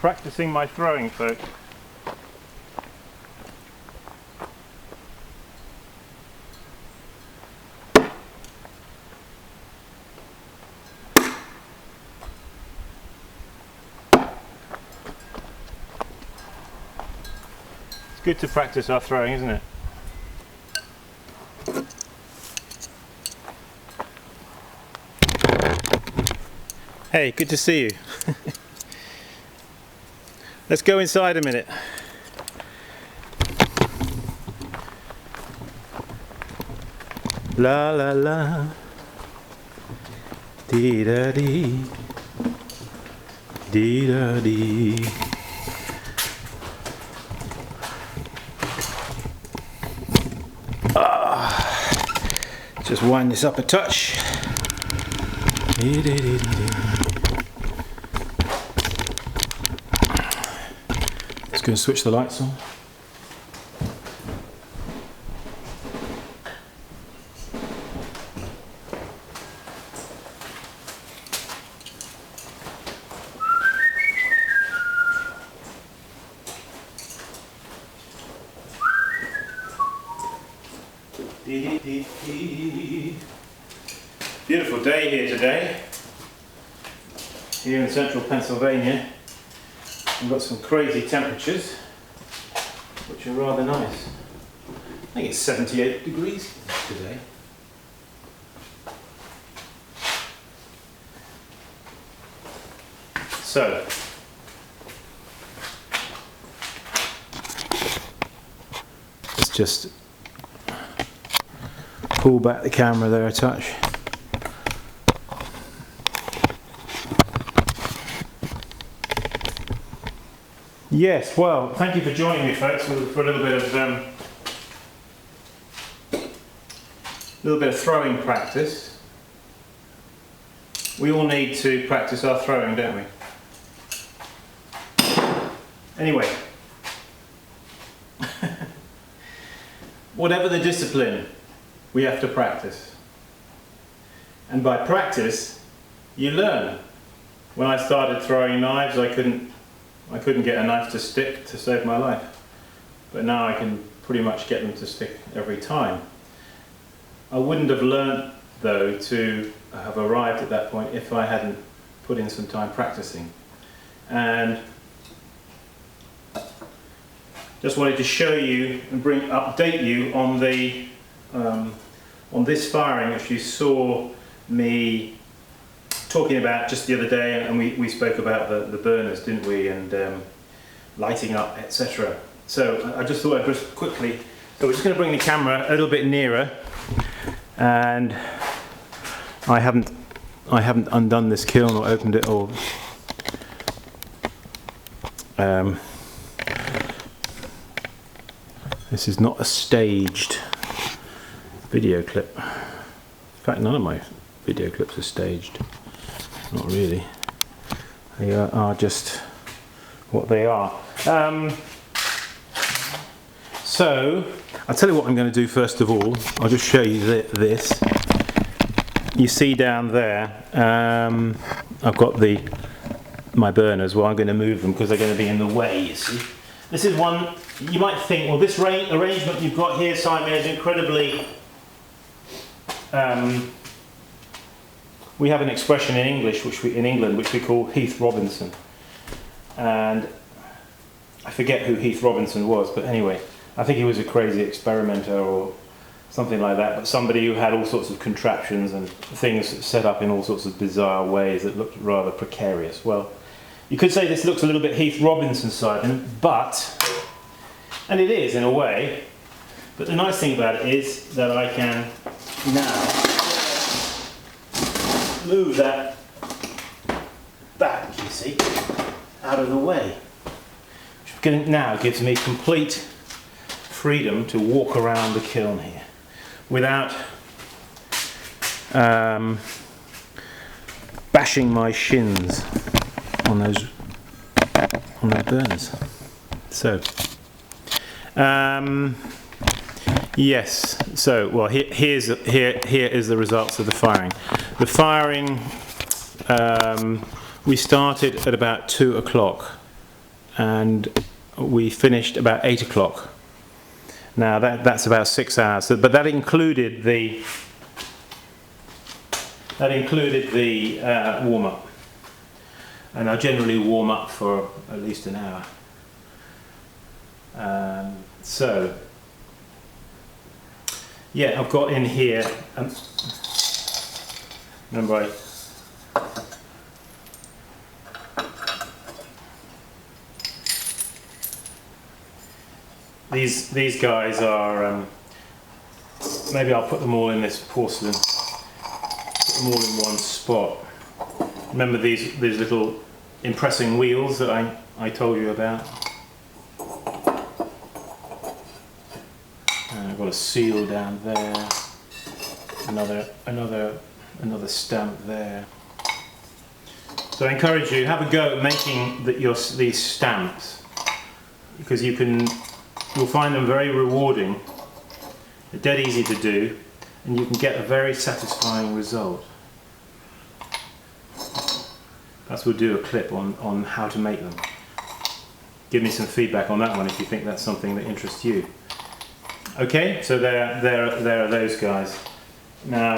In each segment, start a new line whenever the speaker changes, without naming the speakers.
practicing my throwing, folks. It's good to practice our throwing, isn't it? Hey, good to see you. Let's go inside a minute. La la la, dee da dee, dee da dee. Just wind this up a touch. Dee dee dee dee. Just going to switch the lights on. Beautiful day here today, here in central Pennsylvania. We've got some crazy temperatures, which are rather nice. I think it's 78 degrees today. So, let's just pull back the camera there a touch. Yes, well, thank you for joining me, folks, for a little bit of throwing practice. We all need to practice our throwing, don't we? Anyway, whatever the discipline, we have to practice. And by practice, you learn. When I started throwing knives, I couldn't get a knife to stick to save my life. But now I can pretty much get them to stick every time. I wouldn't have learnt, though, to have arrived at that point if I hadn't put in some time practicing. And just wanted to show you and update you on the on this firing, which you saw me talking about just the other day, and we spoke about the burners, didn't we, and lighting up, etc. So I just thought I'd just quickly, so we're just going to bring the camera a little bit nearer, and I haven't undone this kiln or opened it, or this is not a staged video clip. In fact, none of my video clips are staged. Not really. They are just what they are. So, I'll tell you what I'm going to do first of all. I'll just show you this. You see down there, I've got my burners. Well, I'm going to move them because they're going to be in the way, you see. This is one, you might think, well, this arrangement you've got here, Simon, is incredibly... we have an expression in English, in England, which we call Heath Robinson, and I forget who Heath Robinson was, but anyway, I think he was a crazy experimenter or something like that, but somebody who had all sorts of contraptions and things set up in all sorts of bizarre ways that looked rather precarious. Well, you could say this looks a little bit Heath Robinson side, and it is in a way, but the nice thing about it is that I can now move that back, you see, out of the way, which now gives me complete freedom to walk around the kiln here without bashing my shins on those burners. So yes, so well, here is the results of the firing. The firing, we started at about 2 o'clock and we finished about 8 o'clock. Now that's about 6 hours, but that included the warm-up, and I generally warm up for at least an hour. So yeah, I've got in here, remember these guys are, maybe I'll put them all in this porcelain, put them all in one spot. Remember these little impressing wheels that I told you about? I've got a seal down there, another stamp there. So I encourage you, have a go at making these stamps, because you'll find them very rewarding. They're dead easy to do, and you can get a very satisfying result. Perhaps we'll do a clip on how to make them. Give me some feedback on that one if you think that's something that interests you. Okay, so there are those guys. Now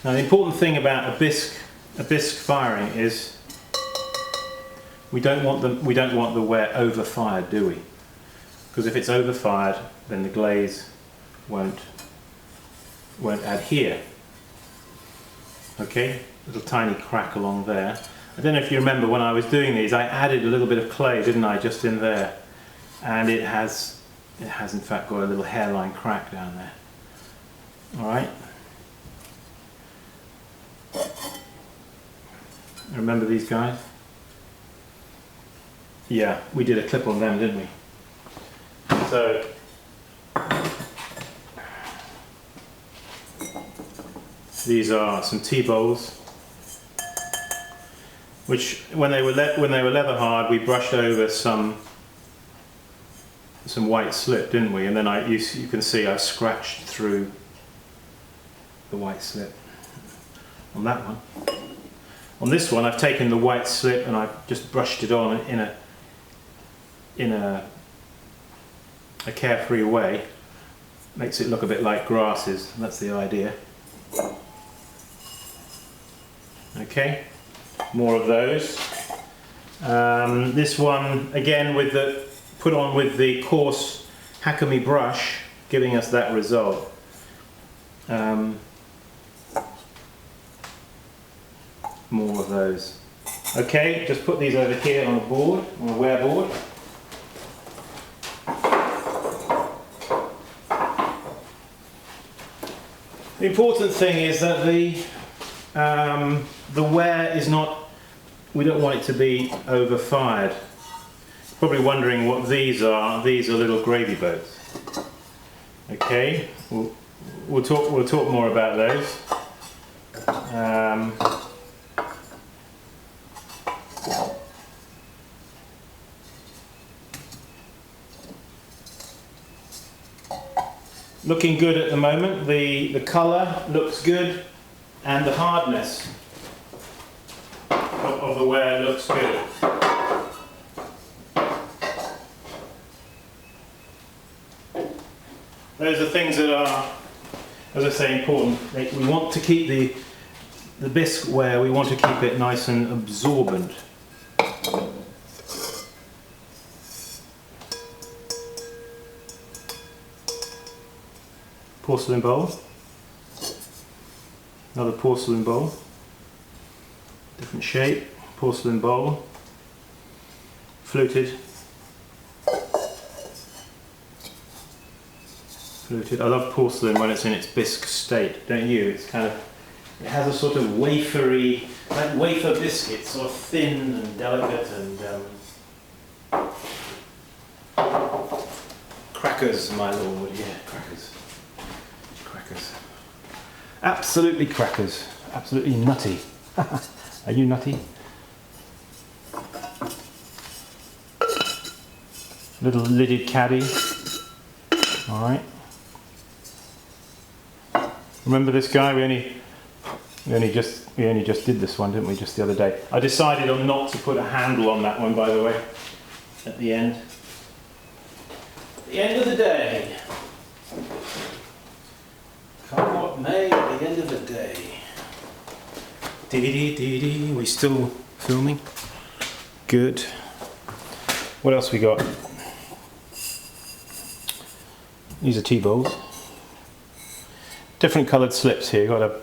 the important thing about a bisque firing is we don't want the ware over fired, do we? Because if it's over fired, then the glaze won't adhere. Okay, little tiny crack along there. I don't know if you remember when I was doing these, I added a little bit of clay, didn't I, just in there, and it has in fact got a little hairline crack down there. All right. Remember these guys? Yeah, we did a clip on them, didn't we? So these are some tea bowls, which when they were leather hard, we brushed over some white slip, didn't we? And then you can see I scratched through the white slip on that one. On this one, I've taken the white slip and I've just brushed it on in a carefree way. Makes it look a bit like grasses. That's the idea. Okay, more of those. This one again put on with the coarse Hakami brush, giving us that result. More of those. Okay, just put these over here on a board, on a ware board. The important thing is that the ware is not, we don't want it to be over fired. Probably wondering what these are. These are little gravy boats. Okay, we'll talk more about those. Looking good at the moment. The colour looks good, and the hardness of the ware looks good. Those are things that are, as I say, important. We want to keep the bisque ware, we want to keep it nice and absorbent. Porcelain bowl, another porcelain bowl, different shape, porcelain bowl, fluted. I love porcelain when it's in its bisque state, don't you? It's kind of, it has a sort of wafery, like wafer biscuit, sort of thin and delicate, and crackers, my lord, yeah, crackers. Crackers. Absolutely crackers. Absolutely nutty. Are you nutty? Little lidded caddy. Alright. Remember this guy? We only just did this one, didn't we? Just the other day. I decided on not to put a handle on that one, by the way. At the end. At the end of the day. Come what may, at the end of the day. Dee. We still filming? Good. What else we got? These are T-bowls. Different coloured slips here. You've got a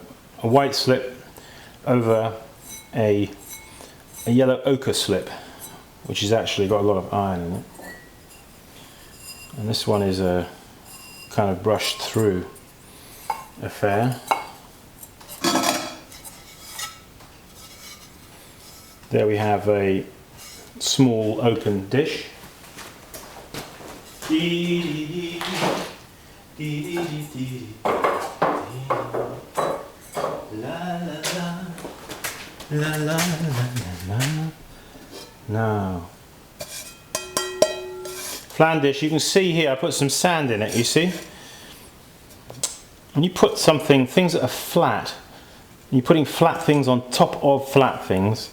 white slip over a yellow ochre slip, which has actually got a lot of iron in it. And this one is a kind of brushed through affair. There we have a small open dish. Now, flan dish, you can see here I put some sand in it, you see? When you put things that are flat, you're putting flat things on top of flat things,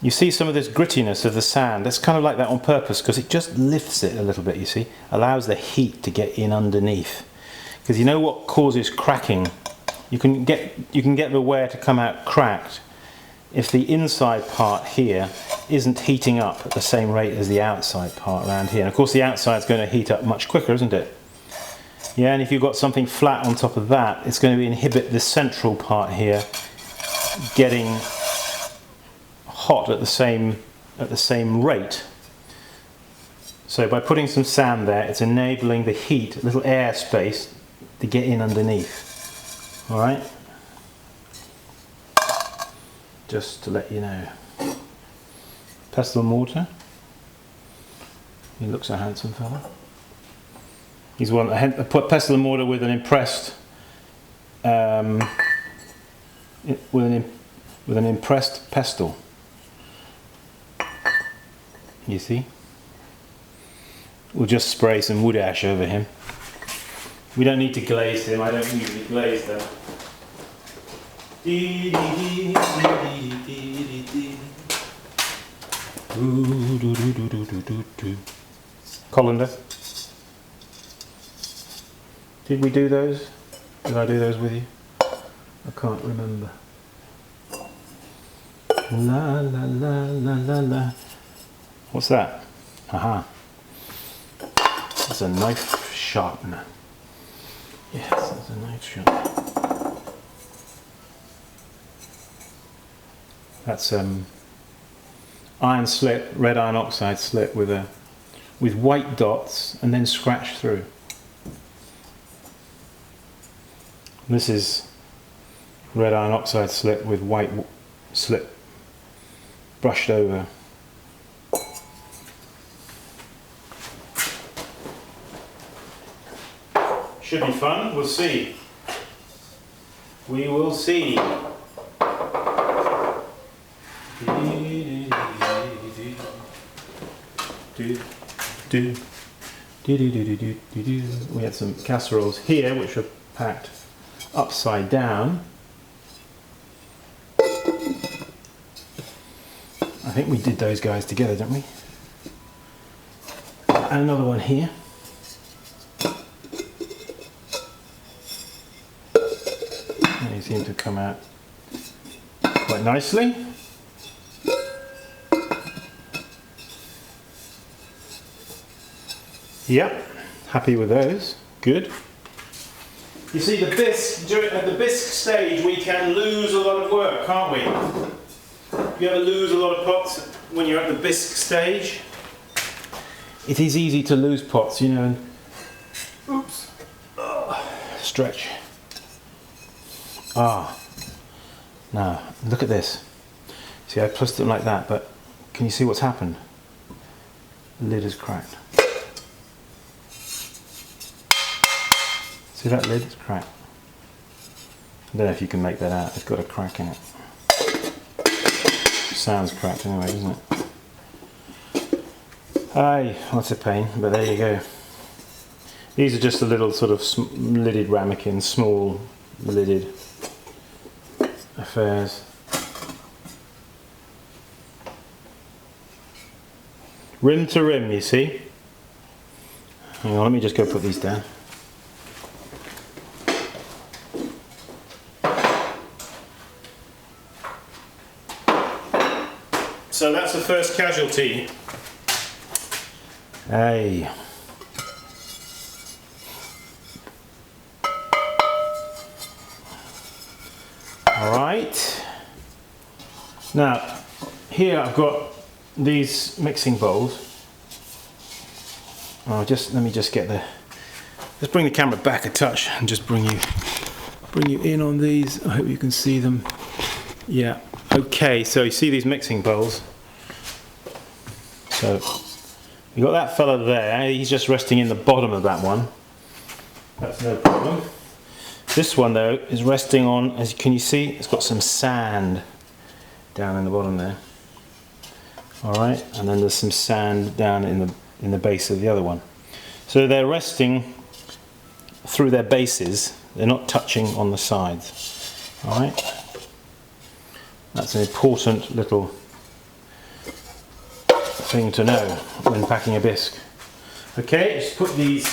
you see some of this grittiness of the sand. That's kind of like that on purpose because it just lifts it a little bit, you see? Allows the heat to get in underneath. Because you know what causes cracking? You can get the ware to come out cracked if the inside part here isn't heating up at the same rate as the outside part around here. And of course the outside is going to heat up much quicker, isn't it? Yeah, and if you've got something flat on top of that, it's going to inhibit the central part here getting hot at the same rate. So by putting some sand there, it's enabling the heat, a little air space, to get in underneath. All right? Just to let you know. Pestle and mortar. He looks a handsome fella. He's I put pestle and mortar with an impressed with an impressed pestle. You see? We'll just spray some wood ash over him. We don't need to glaze him. I don't usually glaze them. Colander. Did we do those? Did I do those with you? I can't remember. La la la la la la. What's that? Aha. It's a knife sharpener. Yes, it's a knife sharpener. That's iron slit, red iron oxide slit with white dots and then scratched through. This is red iron oxide slit with white slit brushed over. Should be fun, we'll see. We will see. We had some casseroles here which are packed upside down. I think we did those guys together, didn't we? And another one here. They seem to come out quite nicely. Yep, happy with those. Good. You see, at the bisque stage, we can lose a lot of work, can't we? You ever lose a lot of pots when you're at the bisque stage? It is easy to lose pots, you know. And oops. Stretch. Ah. Now, look at this. See, I pressed it like that, but can you see what's happened? The lid is cracked. See that lid? It's cracked. I don't know if you can make that out. It's got a crack in it. Sounds cracked anyway, doesn't it? Aye, what's a pain, but there you go. These are just a little sort of lidded ramekins, small lidded affairs. Rim to rim, you see. Hang on, let me just go put these down. So that's the first casualty. Hey. Alright. Now, here I've got these mixing bowls. Oh, let me just get just bring the camera back a touch and just bring you in on these. I hope you can see them. Yeah. Okay, so you see these mixing bowls. So you got that fella there. He's just resting in the bottom of that one. That's no problem. This one though is resting on, can you see? It's got some sand down in the bottom there. All right, and then there's some sand down in the base of the other one. So they're resting through their bases. They're not touching on the sides. All right. That's an important little thing to know when packing a bisque. Okay, just put these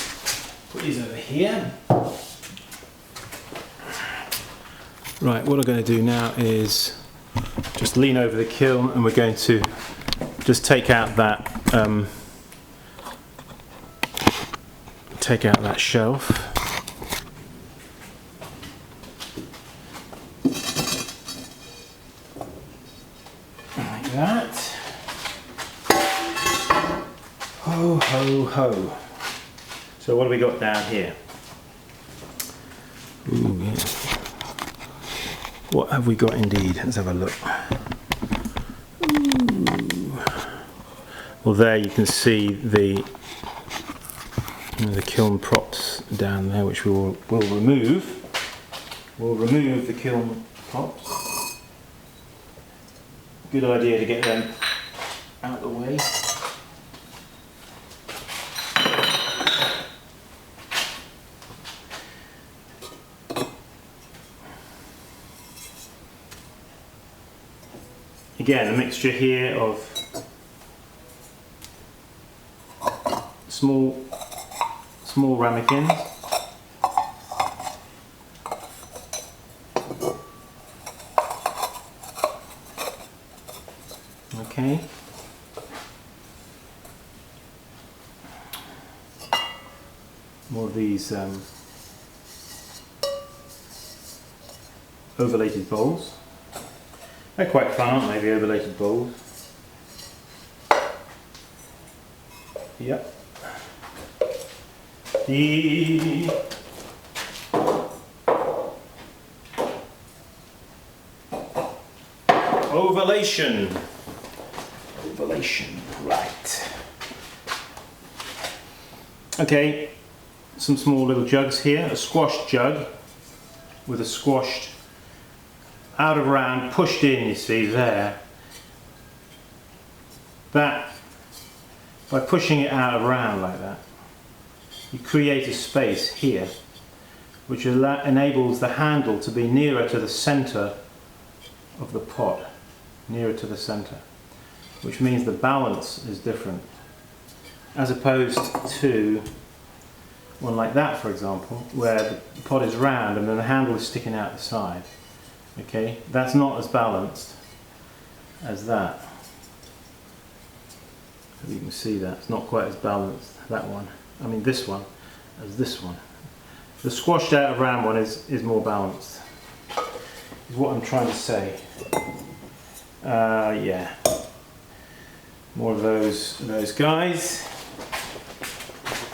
over here. Right, what I'm going to do now is just lean over the kiln, and we're going to just take out that shelf. Like that. Ho ho ho. So what have we got down here? Ooh, yeah. What have we got indeed? Let's have a look. Ooh. Well, there you can see the kiln props down there, which we'll remove. We'll remove the kiln props. Good idea to get them out of the way. Again, a mixture here of small ramekins. Okay. More of these overlated bowls. They're quite fun, aren't they, the overlated bowls? Yep. The overlation, right. Okay, some small little jugs here, a squashed jug with a squashed out of round, pushed in, you see there. That, by pushing it out of round like that, you create a space here which enables the handle to be nearer to the centre of the pot, nearer to the centre, which means the balance is different, as opposed to one like that, for example, where the pot is round and then the handle is sticking out the side. Okay, that's not as balanced as that. You can see that it's not quite as balanced, that one. I mean this one, as this one. The squashed out of round one is more balanced, is what I'm trying to say. Yeah, more of those guys.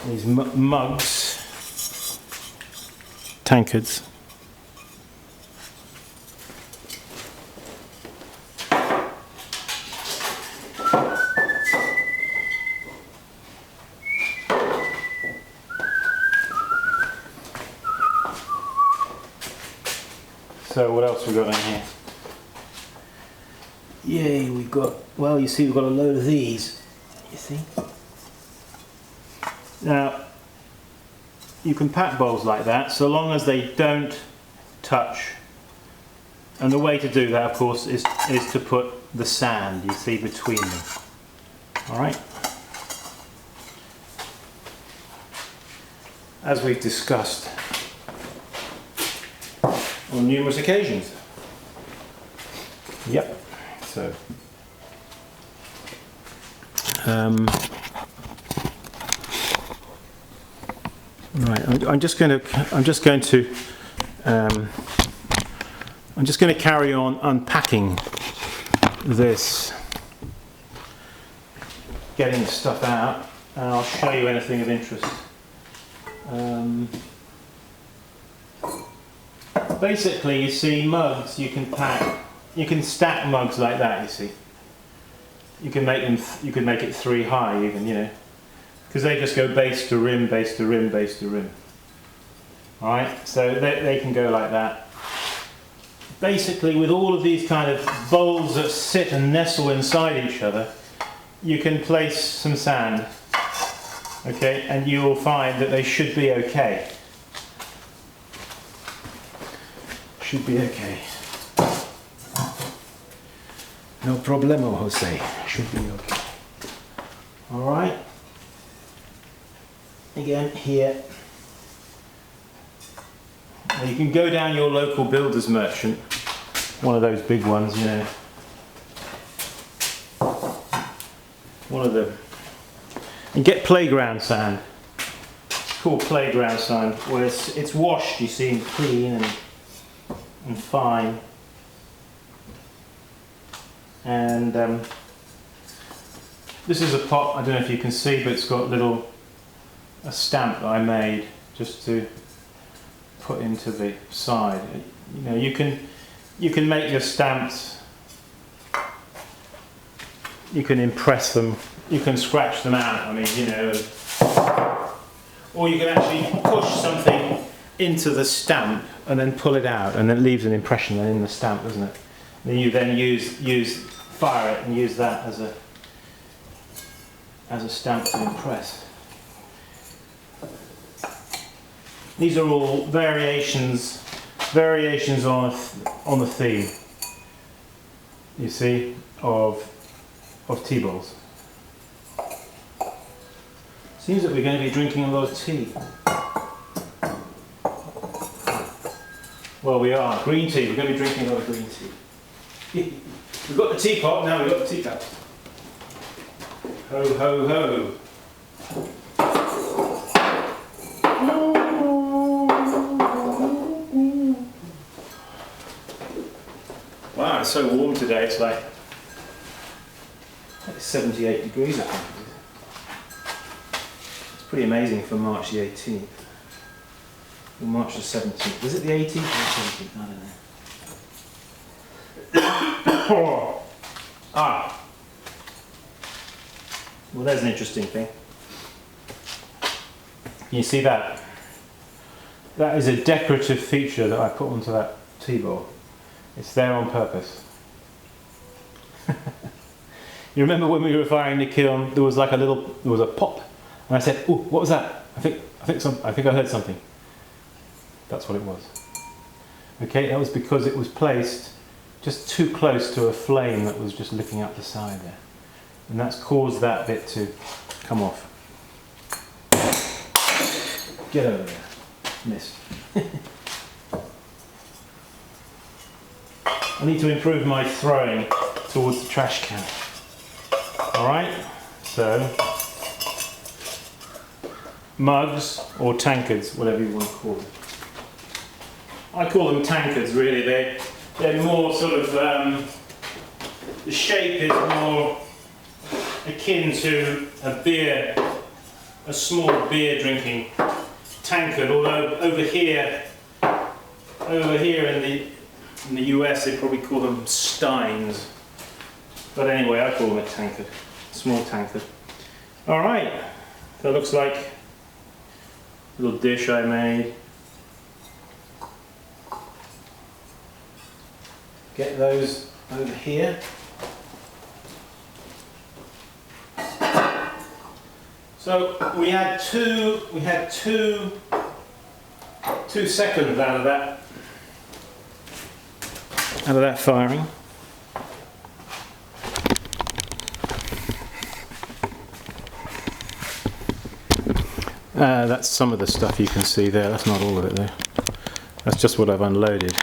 These mugs, tankards. So what else we got in here? Yay, we've got, well, you see we've got a load of these, you see. Now, you can pack bowls like that so long as they don't touch. And the way to do that, of course, is to put the sand, you see, between them. All right. As we've discussed on numerous occasions. Yep. So. Right. I'm just going to carry on unpacking this, getting the stuff out, and I'll show you anything of interest. Basically, you see, mugs you can pack, you can stack mugs like that. You see, you can make them. You could make it 3 high, even, you know, because they just go base to rim, base to rim, base to rim. All right, so they can go like that. Basically, with all of these kind of bowls that sit and nestle inside each other, you can place some sand. Okay, and you will find that they should be okay. Should be okay. No problemo, Jose. Should be okay. All right. Again, here. Now you can go down your local builder's merchant, one of those big ones, you know. One of them. And get playground sand. It's called playground sand, where it's washed, you see, and clean and fine. And this is a pot, I don't know if you can see, but it's got a stamp that I made just to put into the side. You know, you can make your stamps, you can impress them, you can scratch them out, I mean, you know, or you can actually push something into the stamp and then pull it out, and it leaves an impression in the stamp, doesn't it? And you then fire it and use that as a stamp to impress. These are all variations on the theme, you see, of tea-bowls. Seems that we're going to be drinking a lot of tea. Well, we are. Green tea. We're going to be drinking a lot of green tea. We've got the teapot, now we've got the teacup. Ho, ho, ho. Wow, it's so warm today, it's like 78 degrees, I think. It's pretty amazing for March the 18th. Or March the 17th. Was it the 18th or the 17th? I don't know. Ah! Well, there's an interesting thing. Can you see that? That is a decorative feature that I put onto that tea bowl. It's there on purpose. You remember when we were firing the kiln, there was like there was a pop, and I said, "Oh, what was that? I think I heard something." That's what it was. Okay, that was because it was placed just too close to a flame that was just licking up the side there, and that's caused that bit to come off. Get over there, miss. I need to improve my throwing towards the trash can. Alright, so mugs or tankards, whatever you want to call them. I call them tankards, really. They're more sort of, the shape is more akin to a small beer drinking tankard, although over here in the US they probably call them steins. But anyway, I call them a tankard, small tankard. Alright, that looks like a little dish I made. Get those over here. So we had two seconds out of that out of that firing. That's some of the stuff you can see there. That's not all of it though. That's just what I've unloaded.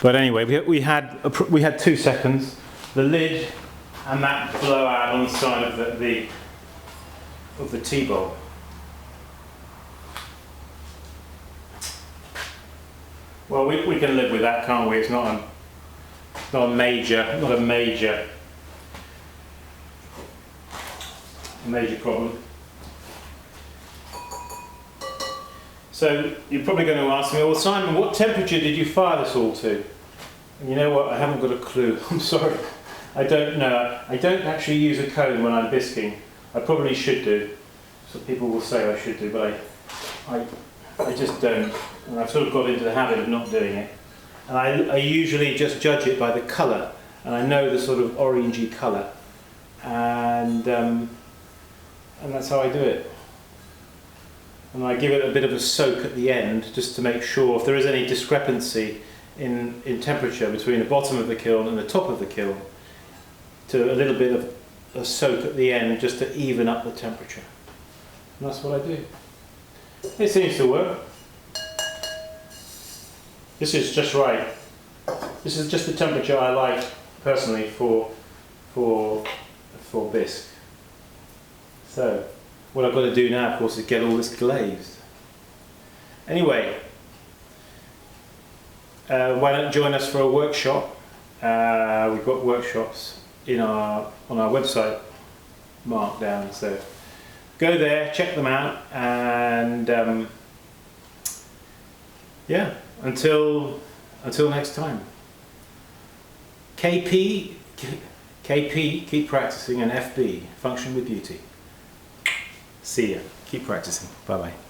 But anyway, we had 2 seconds. The lid and that blowout on the side of the T-bolt. Well, we can live with that, can't we? It's not a major problem. So you're probably going to ask me, well, Simon, what temperature did you fire this all to? And you know what? I haven't got a clue. I'm sorry. I don't know. I don't actually use a cone when I'm bisquing. I probably should do. So people will say I should do, but I just don't. And I've sort of got into the habit of not doing it. And I usually just judge it by the colour. And I know the sort of orangey colour. And that's how I do it. And I give it a bit of a soak at the end just to make sure if there is any discrepancy in temperature between the bottom of the kiln and the top of the kiln, to a little bit of a soak at the end just to even up the temperature. And that's what I do. It seems to work. This is just right. This is just the temperature I like personally for bisque. So what I've got to do now, of course, is get all this glazed. Anyway, why don't you join us for a workshop? We've got workshops on our website marked down, so go there, check them out, and yeah, until next time. KP, keep practicing, and FB, function with beauty. See ya. Keep practicing. Bye bye.